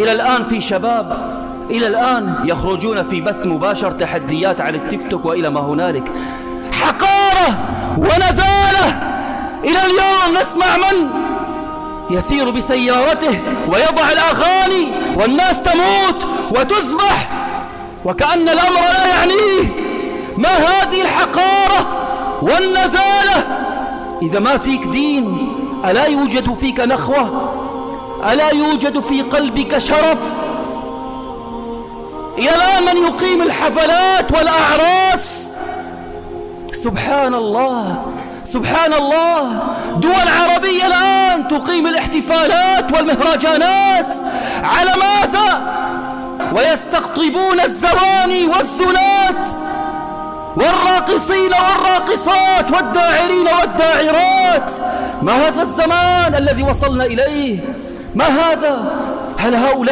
إلى الآن في شباب إلى الآن يخرجون في بث مباشر تحديات على التيك توك وإلى ما هنالك. حقارة ونذالة. إلى اليوم نسمع من يسير بسيارته ويضع الأغاني والناس تموت وتذبح وكأن الأمر لا يعنيه. ما هذه الحقارة والنذالة؟ إذا ما فيك دين ألا يوجد فيك نخوة؟ ألا يوجد في قلبك شرف؟ إلى الآن من يقيم الحفلات والأعراس. سبحان الله سبحان الله. دول عربية الآن تقيم الاحتفالات والمهرجانات على ماذا؟ ويستقطبون الزواني والزنات والراقصين والراقصات والداعرين والداعرات. ما هذا الزمان الذي وصلنا إليه؟ ما هذا؟ هل هؤلاء